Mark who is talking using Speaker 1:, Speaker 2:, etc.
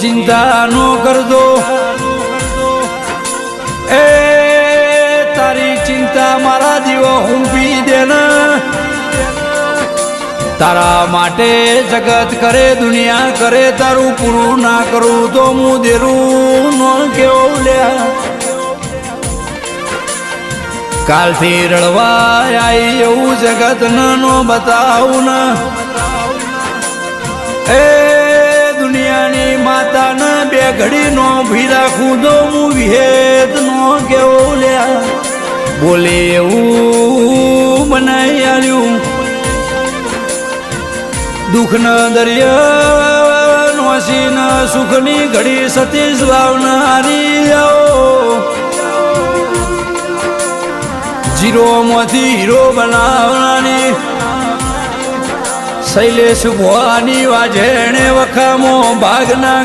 Speaker 1: ચિંતા નો કરજો એ તારી ચિંતા મારા જીવો હું પી દેને તારા માટે જગત કરે દુનિયા કરે તારું પૂરું ના કરું તો હું દેરું નો કેવું લ્યા કાલથી રડવા આવી એવું જગત નો બતાવું ને એ દુનિયાની માતા ને બે ઘડી નો ભી રાખું તો હું વિહેત નો કેવું લ્યા બોલે એવું બનાવી આવ્યું દુઃખના દરિયા નોસીને સુખની ઘડી સતીશ વાવનારી આવો જીરોમાંથી હીરો બનાવનારી શૈલેષ ભવાની વાજેણે વખામો ભાગના